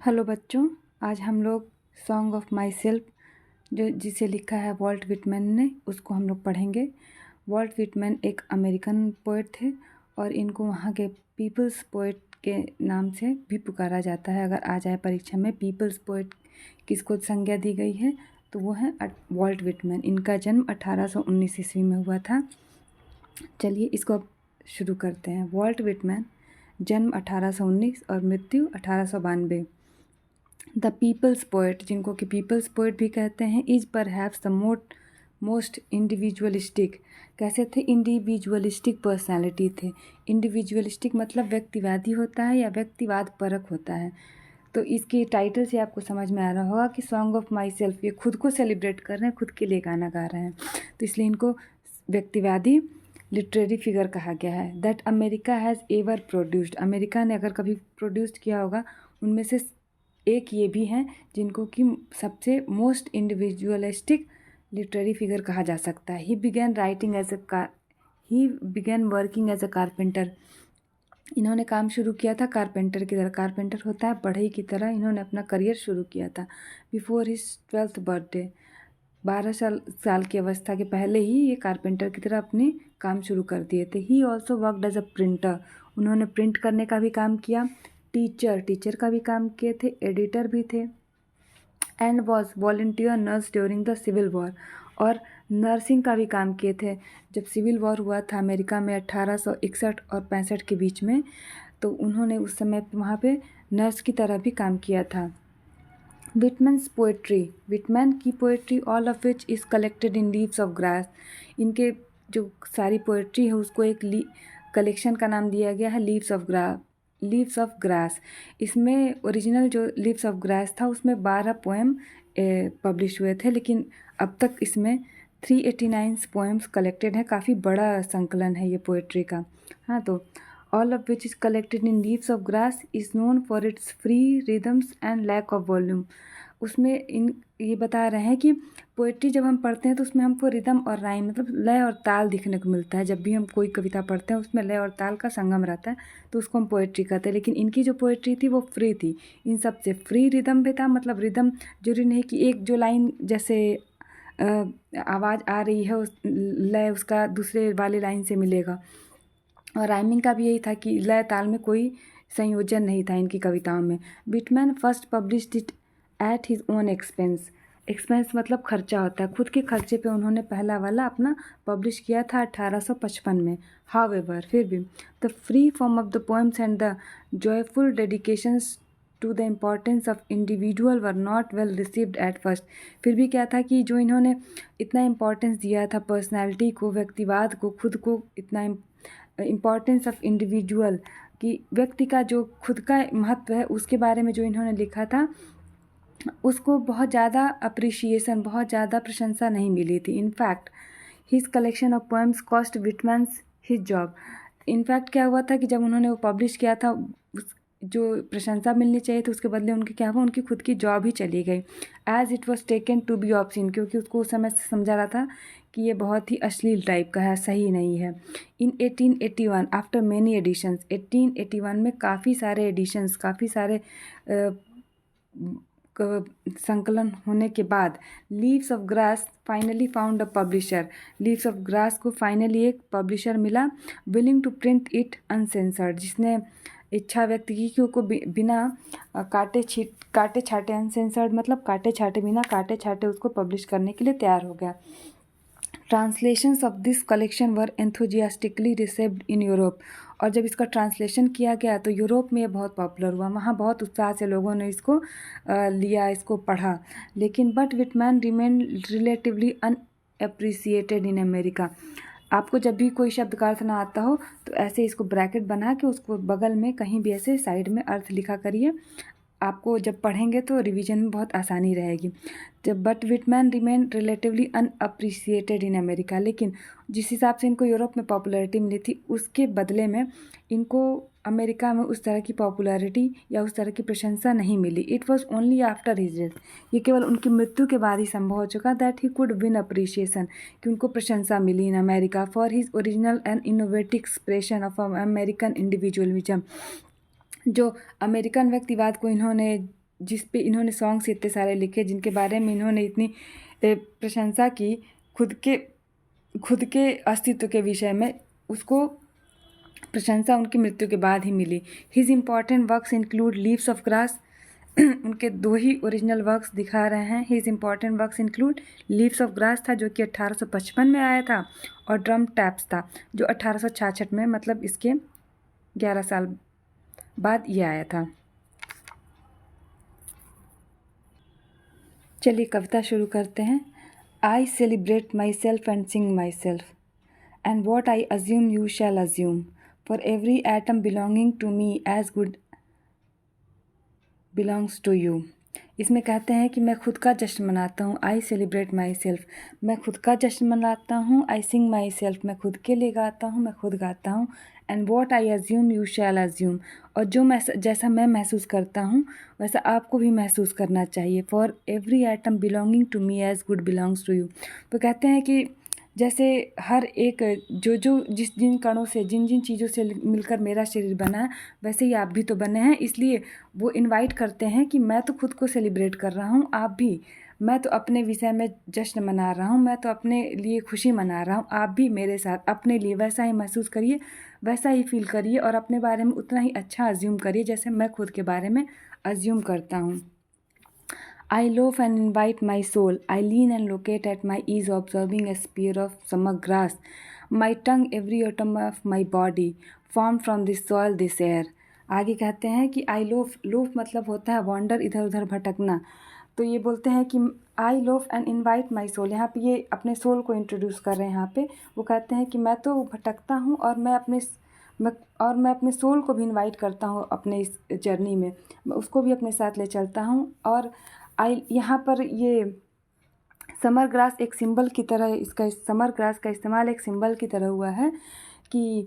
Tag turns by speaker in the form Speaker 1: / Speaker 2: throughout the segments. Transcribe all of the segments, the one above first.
Speaker 1: Hello बच्चों, आज हम लोग सॉन्ग ऑफ माई सेल्फ जो जिसे लिखा है वॉल्ट विटमैन ने, उसको हम लोग पढ़ेंगे। वॉल्ट विटमैन एक अमेरिकन पोएट थे और इनको वहाँ के पीपल्स पोएट के नाम से भी पुकारा जाता है। अगर आ जाए परीक्षा में पीपल्स पोएट किसको संज्ञा दी गई है तो वो है वॉल्ट विटमैन। इनका जन्म 1819 ईस्वी में हुआ था। चलिए इसको अब शुरू करते हैं। वॉल्ट विटमैन, जन्म 1819 और मृत्यु 1892। द पीपल्स पोएट, जिनको कि पीपल्स पोएट भी कहते हैं, is perhaps the most individualistic. कैसे थे? इंडिविजुअलिस्टिक पर्सनालिटी थे। इंडिविजुअलिस्टिक मतलब व्यक्तिवादी होता है या व्यक्तिवाद परक होता है। तो इसके टाइटल से आपको समझ में आ रहा होगा कि सॉन्ग ऑफ माई सेल्फ, ये खुद को सेलिब्रेट कर रहे हैं, खुद के लिए गाना गा रहे हैं, तो इसलिए इनको व्यक्तिवादी लिटरेरी फिगर कहा गया है। That America has ever produced, America ने अगर कभी प्रोड्यूस्ड किया होगा उनमें से एक ये भी हैं जिनको कि सबसे मोस्ट इंडिविजुअलिस्टिक लिटरेरी फिगर कहा जा सकता है। He began working as a carpenter. इन्होंने काम शुरू किया था कारपेंटर की तरह। कारपेंटर होता है बढ़ई की तरह। इन्होंने अपना करियर शुरू किया था बिफोर हिज 12th बर्थडे। 12 साल की अवस्था के पहले ही ये कारपेंटर की तरह अपने काम शुरू कर दिए थे। He also worked as a printer, उन्होंने प्रिंट करने का भी काम किया। टीचर का भी काम किए थे, एडिटर भी थे। And was volunteer nurse during the civil war, और नर्सिंग का भी काम किए थे जब सिविल वॉर हुआ था अमेरिका में 1861 और 65 के बीच में, तो उन्होंने उस समय वहाँ पे नर्स की तरह भी काम किया था। विटमैन्स पोएट्री, विटमैन की poetry all of which is collected in Leaves of grass. इनके जो सारी पोएट्री है उसको एक कलेक्शन का नाम दिया गया है लीव्स ऑफ ग्रास। इसमें ओरिजिनल जो लीव्स ऑफ ग्रास था उसमें 12 पोएम पब्लिश हुए थे, लेकिन अब तक इसमें 389 पोएम्स कलेक्टेड हैं। काफ़ी बड़ा संकलन है ये पोएट्री का। हाँ, तो all of which is collected in Leaves of Grass is known for its free rhythms and lack of volume. उसमें ये बता रहे हैं कि पोएट्री जब हम पढ़ते हैं तो उसमें हमको रिदम और राइम मतलब लय और ताल दिखने को मिलता है। जब भी हम कोई कविता पढ़ते हैं उसमें लय और ताल का संगम रहता है, तो उसको हम पोएट्री कहते हैं। लेकिन इनकी जो पोएट्री थी वो फ्री थी। इन सबसे फ्री रिदम भी था, मतलब रिदम जरूरी नहीं कि एक जो लाइन जैसे आवाज़ आ रही है उस लय उसका दूसरे वाले लाइन से मिलेगा। और राइमिंग का भी यही था कि लय ताल में कोई संयोजन नहीं था इनकी कविताओं में। Whitman first published it at his own expense. Expense मतलब खर्चा होता है, खुद के खर्चे पे उन्होंने पहला वाला अपना पब्लिश किया था 1855 में। हाउएवर, फिर भी the free form of the poems and the joyful dedications to the importance of individual were not well received at first. फिर भी क्या था कि जो इन्होंने इतना इम्पोर्टेंस दिया था पर्सनैलिटी को, व्यक्तिवाद को, खुद को इतना इम्पॉर्टेंस ऑफ इंडिविजुअल कि व्यक्ति का जो खुद का महत्व है उसके बारे में जो इन्होंने लिखा था उसको बहुत ज़्यादा अप्रिशिएशन, बहुत ज़्यादा प्रशंसा नहीं मिली थी। In fact his collection of poems cost Whitman's his job. In fact क्या हुआ था कि जब उन्होंने वो पब्लिश किया था जो प्रशंसा मिलनी चाहिए थी उसके बदले उनकी क्या हुआ, उनकी खुद की जॉब ही चली गई। As it was taken to be obscene, क्योंकि उसको उस समय से समझा रहा था कि ये बहुत ही अश्लील टाइप का है, सही नहीं है। इन 1881 आफ्टर मेनी एडिशंस, 1881 में काफ़ी सारे एडिशंस, काफ़ी सारे संकलन होने के बाद Leaves of Grass finally found a publisher. Leaves of Grass को फाइनली एक पब्लिशर मिला willing to print it uncensored, जिसने इच्छा व्यक्त की कि उसको बिना काटे छाटे, अनसेंसर्ड मतलब काटे छाटे, बिना काटे छाटे उसको पब्लिश करने के लिए तैयार हो गया। Translations of this collection were enthusiastically received in Europe, और जब इसका ट्रांसलेशन किया गया तो यूरोप में ये बहुत पॉपुलर हुआ। वहाँ बहुत उत्साह से लोगों ने इसको लिया, इसको पढ़ा। लेकिन but Whitman remain relatively unappreciated in America. आपको जब भी कोई शब्द का अर्थ ना आता हो तो ऐसे इसको ब्रैकेट बना के उसको बगल में कहीं भी ऐसे साइड में अर्थ लिखा करिए, आपको जब पढ़ेंगे तो रिवीजन में बहुत आसानी रहेगी। जब but Whitman remain relatively unappreciated in America, लेकिन जिस हिसाब से इनको यूरोप में पॉपुलैरिटी मिली थी उसके बदले में इनको अमेरिका में उस तरह की पॉपुलैरिटी या उस तरह की प्रशंसा नहीं मिली। It was only after his death, ये केवल उनकी मृत्यु के बाद ही संभव हो चुका that he could win appreciation, कि उनको प्रशंसा मिली in America for his original and innovative expression of American individualism. जो अमेरिकन व्यक्तिवाद को इन्होंने जिस पे इन्होंने सॉन्ग्स इतने सारे लिखे, जिनके बारे में इन्होंने इतनी प्रशंसा की खुद के अस्तित्व के विषय में, उसको प्रशंसा उनकी मृत्यु के बाद ही मिली। His important works include Leaves of Grass, उनके 2 ही ओरिजिनल वर्क्स दिखा रहे हैं। His important works include Leaves of Grass था जो कि 1855 में आया था, और ड्रम टैप्स था जो 1866 में, मतलब इसके 11 साल बाद ये आया था। चलिए कविता शुरू करते हैं। I celebrate myself and sing myself, and what I assume you shall assume, for every atom belonging to me as good belongs to you. इसमें कहते हैं कि मैं खुद का जश्न मनाता हूँ। आई सेलिब्रेट माई सेल्फ, मैं खुद का जश्न मनाता हूँ। आई सिंग माई सेल्फ, मैं खुद के लिए गाता हूँ, मैं खुद गाता हूँ। And what I assume you shall assume, और जैसा मैं महसूस करता हूँ वैसा आपको भी महसूस करना चाहिए। For every atom belonging to me as good belongs to you. तो कहते हैं कि जैसे हर एक जिन कणों से, जिन जिन चीज़ों से मिलकर मेरा शरीर बना है, वैसे ही आप भी तो बने हैं। इसलिए वो इनवाइट करते हैं कि मैं तो खुद को सेलिब्रेट कर रहा हूँ, आप भी। मैं तो अपने विषय में जश्न मना रहा हूँ, मैं तो अपने लिए खुशी मना रहा हूँ, आप भी मेरे साथ अपने लिए वैसा ही महसूस करिए, वैसा ही फील करिए, और अपने बारे में उतना ही अच्छा अज्यूम करिए जैसे मैं खुद के बारे में अज्यूम करता हूँ। I loaf and invite my soul. I lean and locate at my ease, observing a spear of summer grass. My tongue every atom of my body, formed from this soil, this air. आगे कहते हैं कि I loaf मतलब होता है wander, इधर उधर भटकना। तो ये बोलते हैं कि I loaf and invite my soul, यहाँ पे ये अपने सोल को इंट्रोड्यूस कर रहे हैं। यहाँ पे वो कहते हैं कि मैं तो भटकता हूँ, और मैं अपने सोल को भी इनवाइट करता हूँ अपने इस जर्नी में, मैं उसको भी अपने साथ ले चलता हूँ। और यहाँ पर ये समर ग्रास एक सिंबल की तरह, इसका समर ग्रास का इस्तेमाल एक सिंबल की तरह हुआ है कि,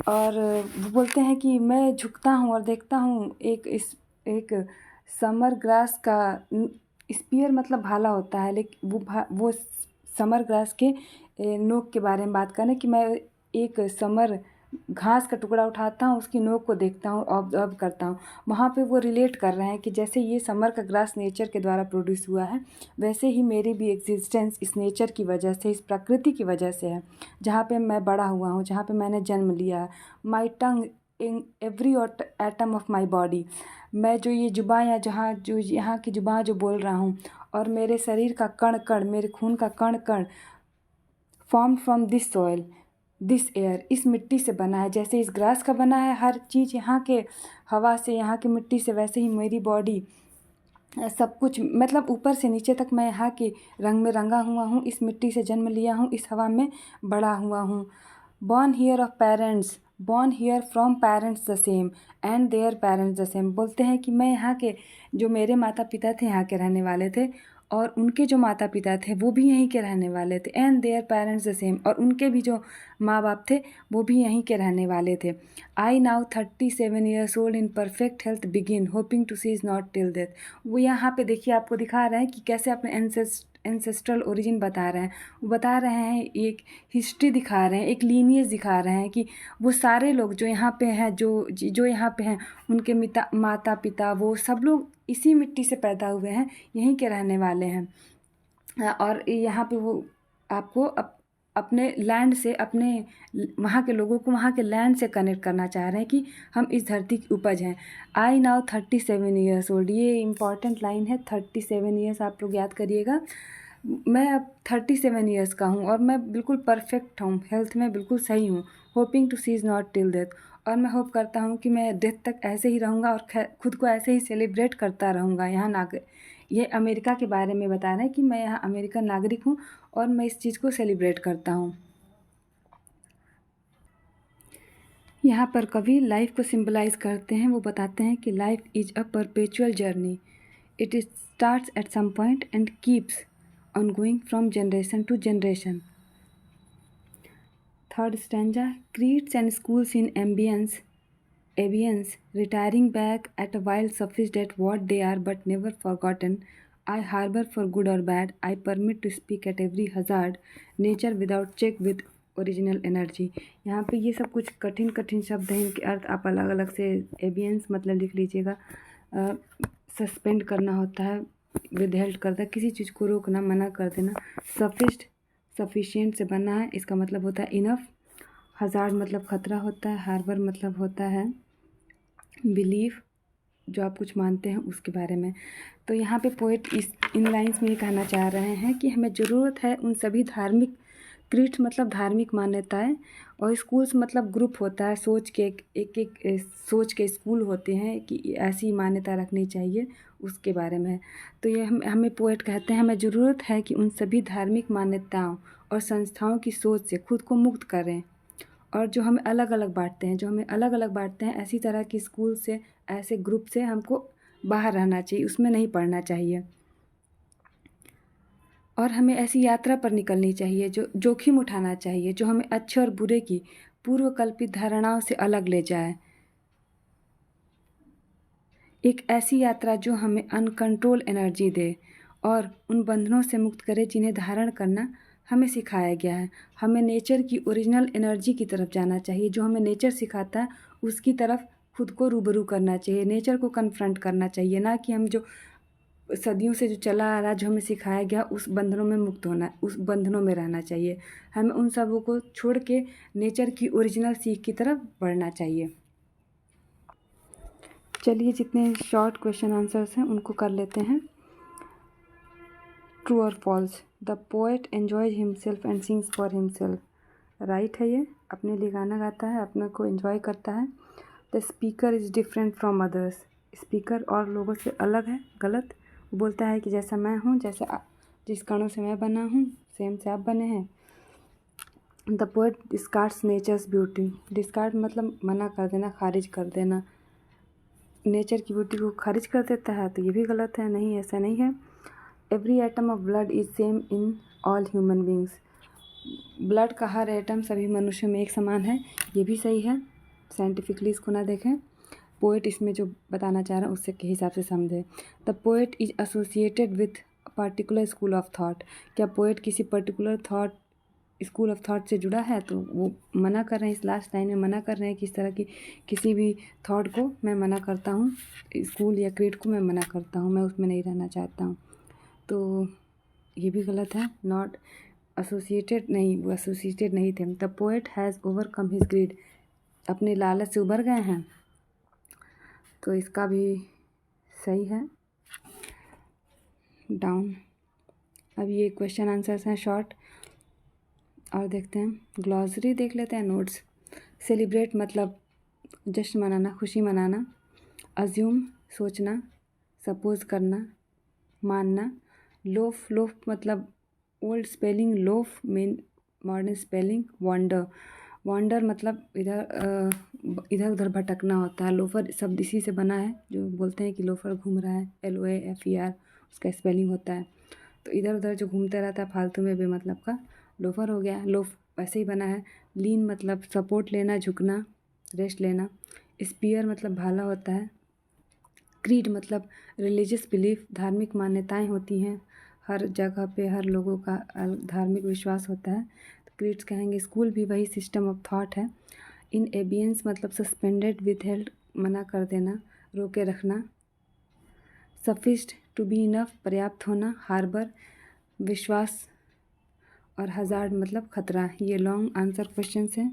Speaker 1: और वो बोलते हैं कि मैं झुकता हूँ और देखता हूँ एक समर ग्रास का स्पीयर मतलब भाला होता है, लेकिन वो समर ग्रास के नोक के बारे में बात करें कि मैं एक समर घास का टुकड़ा उठाता हूँ, उसकी नोक को देखता हूँ, ऑब्जर्व करता हूँ। वहाँ पे वो रिलेट कर रहे हैं कि जैसे ये समर का ग्रास नेचर के द्वारा प्रोड्यूस हुआ है, वैसे ही मेरी भी एग्जिस्टेंस इस नेचर की वजह से, इस प्रकृति की वजह से है, जहाँ पे मैं बड़ा हुआ हूँ, जहाँ पे मैंने जन्म लिया है। My tongue in every atom of my body, मैं जो ये जुबान या यहाँ की जुबान जो बोल रहा हूँ, और मेरे शरीर का कण कण, मेरे खून का कण कण, form from this soil this air, इस मिट्टी से बना है। जैसे इस ग्रास का बना है हर चीज़ यहाँ के हवा से, यहाँ की मिट्टी से, वैसे ही मेरी बॉडी सब कुछ, मतलब ऊपर से नीचे तक मैं यहाँ के रंग में रंगा हुआ हूँ, इस मिट्टी से जन्म लिया हूँ, इस हवा में बड़ा हुआ हूँ। Born here of parents, born here from parents the same and their parents the same. बोलते हैं कि मैं यहाँ के, जो मेरे माता पिता थे यहाँ के रहने वाले थे, और उनके जो माता पिता थे वो भी यहीं के रहने वाले थे। And their parents the same, और उनके भी जो माँ बाप थे वो भी यहीं के रहने वाले थे। I now 37 years old in perfect health begin hoping to C is not till death. वो यहाँ पे देखिए आपको दिखा रहे हैं कि कैसे अपने एंसेस्ट्रल ओरिजिन बता रहे हैं। वो बता रहे हैं, एक हिस्ट्री दिखा रहे हैं, एक लीनियज दिखा रहे हैं कि वो सारे लोग जो यहाँ पे हैं, जो यहाँ पे हैं, उनके माता पिता वो सब लोग इसी मिट्टी से पैदा हुए हैं, यहीं के रहने वाले हैं। और यहाँ पे वो आपको अपने लैंड से, अपने वहाँ के लोगों को वहाँ के लैंड से कनेक्ट करना चाह रहे हैं कि हम इस धरती की उपज हैं। आई नाउ 37 ईयर्स ओल्ड, ये इंपॉर्टेंट लाइन है। 37 ईयर्स आप लोग याद करिएगा। मैं अब 37 ईयर्स का हूँ और मैं बिल्कुल परफेक्ट हूँ, हेल्थ में बिल्कुल सही हूँ। Hoping to C is not till death, और मैं होप करता हूँ कि मैं डेथ तक ऐसे ही रहूँगा और खुद को ऐसे ही सेलिब्रेट करता रहूँगा। यहाँ ये अमेरिका के बारे में बता रहे हैं कि मैं यहाँ अमेरिकन नागरिक हूँ और मैं इस चीज़ को सेलिब्रेट करता हूँ। यहाँ पर कवि लाइफ को सिंबलाइज करते हैं। वो बताते हैं कि life is a perpetual journey, it starts at some point and keeps on going from generation to generation. Third stanza, creeds and schools in aviance, retiring back at a while sufficed at what they are but never forgotten. I harbor for good or bad, I permit to speak at every hazard, nature without check with original energy. यहाँ पे ये सब कुछ कठिन कठिन शब्द हैं, इनके अर्थ आप अलग अलग से, एवियंस मतलब लिख लीजिएगा, सस्पेंड करना होता है, विदहेल्ड करता है, किसी चीज़ को रोकना, मना कर देना। सफिशिएंट से बना है, इसका मतलब होता है इनफ। हज़ार्ड मतलब खतरा होता है। हार्बर मतलब होता है बिलीफ, जो आप कुछ मानते हैं उसके बारे में। तो यहाँ पे पोएट इन लाइंस में ये कहना चाह रहे हैं कि हमें ज़रूरत है उन सभी धार्मिक क्रीड्स मतलब धार्मिक मान्यताएं, और स्कूल्स मतलब ग्रुप होता है, सोच के एक सोच के स्कूल होते हैं कि ऐसी मान्यता रखनी चाहिए, उसके बारे में। तो ये हमें पोएट कहते हैं हमें ज़रूरत है कि उन सभी धार्मिक मान्यताओं और संस्थाओं की सोच से खुद को मुक्त करें, और जो हमें अलग अलग बांटते हैं ऐसी तरह की स्कूल से, ऐसे ग्रुप से हमको बाहर रहना चाहिए, उसमें नहीं पढ़ना चाहिए। और हमें ऐसी यात्रा पर निकलनी चाहिए जो जोखिम उठाना चाहिए, जो हमें अच्छे और बुरे की पूर्वकल्पित धारणाओं से अलग ले जाए। एक ऐसी यात्रा जो हमें अनकंट्रोल एनर्जी दे और उन बंधनों से मुक्त करे जिन्हें धारण करना हमें सिखाया गया है। हमें नेचर की ओरिजिनल एनर्जी की तरफ जाना चाहिए, जो हमें नेचर सिखाता है उसकी तरफ खुद को रूबरू करना चाहिए, नेचर को कन्फ्रंट करना चाहिए, ना कि हम जो सदियों से जो चला आ रहा, जो हमें सिखाया गया उस बंधनों में मुक्त होना, उस बंधनों में रहना चाहिए। हमें उन सबों को छोड़ के नेचर की ओरिजिनल सीख की तरफ बढ़ना चाहिए। चलिए जितने शॉर्ट क्वेश्चन आंसर्स हैं उनको कर लेते हैं। ट्रू और false? The poet enjoys himself and sings for himself. Right है, ये अपने लिए गाना गाता है, अपने को एंजॉय करता है। The speaker is different from others. Speaker और लोगों से अलग है। गलत। वो बोलता है कि जैसा मैं हूँ, जैसा जिस कणों से मैं बना हूँ सेम से आप बने हैं। The poet discards nature's beauty. Discard मतलब मना कर देना, खारिज कर देना। नेचर की ब्यूटी को खारिज कर देता है, तो ये भी गलत है, नहीं ऐसा नहीं है। Every atom of blood is same in all human beings. Blood का हर एटम सभी मनुष्यों में एक समान है, ये भी सही है। साइंटिफिकली इसको ना देखें, पोएट इसमें जो बताना चाह रहा है उससे के हिसाब से समझे। The poet is associated with particular school of thought. क्या पोएट किसी पर्टिकुलर स्कूल ऑफ थॉट से जुड़ा है? तो वो मना कर रहे हैं, इस लास्ट लाइन में मना कर रहे हैं कि इस तरह की किसी भी थॉट को मैं मना करता हूँ, स्कूल या क्रीड को मैं मना करता हूँ, मैं उसमें नहीं रहना चाहता हूँ। तो ये भी गलत है। नॉट एसोसिएटेड, नहीं, वो एसोसिएटेड नहीं थे। The poet has overcome his greed. अपने लालच से उबर गए हैं, तो इसका भी सही है। डाउन। अब ये क्वेश्चन आंसर्स हैं शॉर्ट, और देखते हैं ग्लॉसरी देख लेते हैं, नोट्स। सेलिब्रेट मतलब जश्न मनाना, खुशी मनाना। अज्यूम सोचना, सपोज करना, मानना। लोफ मतलब old spelling loaf, main modern spelling wander. Wander मतलब इधर उधर भटकना होता है। लोफर शब्द इसी से बना है, जो बोलते हैं कि लोफर घूम रहा है, LOAFER उसका स्पेलिंग होता है। तो इधर उधर जो घूमते रहता है फालतू में, बेमतलब का, लोफर हो गया। लोफ वैसे ही बना है। लीन मतलब सपोर्ट लेना, झुकना, रेस्ट लेना। स्पीयर मतलब भाला होता है। क्रीड मतलब रिलीजियस बिलीफ, धार्मिक मान्यताएं होती हैं हर जगह पे, हर लोगों का धार्मिक विश्वास होता है, तो क्रीड्स कहेंगे। स्कूल भी वही सिस्टम ऑफ थॉट है। इन एबियंस मतलब सस्पेंडेड, विदहेल्ड मना कर देना, रोके रखना। सफिस्ट टू बी इनफ पर्याप्त होना। हार्बर विश्वास, और हज़ार्ड मतलब खतरा। ये लॉन्ग आंसर क्वेश्चन हैं।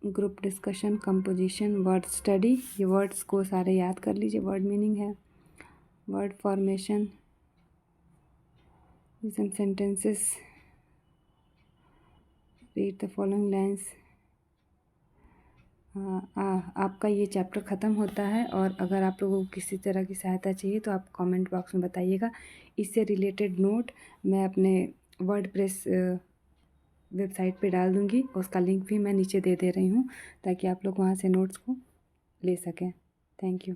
Speaker 1: Group discussion, composition, word study. ये वर्ड्स को सारे याद कर लीजिए, वर्ड मीनिंग है। Word formation, sentences, read the following lines. आपका ये चैप्टर ख़त्म होता है, और अगर आप लोगों को किसी तरह की सहायता चाहिए तो आप कमेंट बॉक्स में बताइएगा। इससे रिलेटेड नोट मैं अपने वर्डप्रेस वेबसाइट पे डाल दूँगी, उसका लिंक भी मैं नीचे दे रही हूँ, ताकि आप लोग वहाँ से नोट्स को ले सकें। Thank you.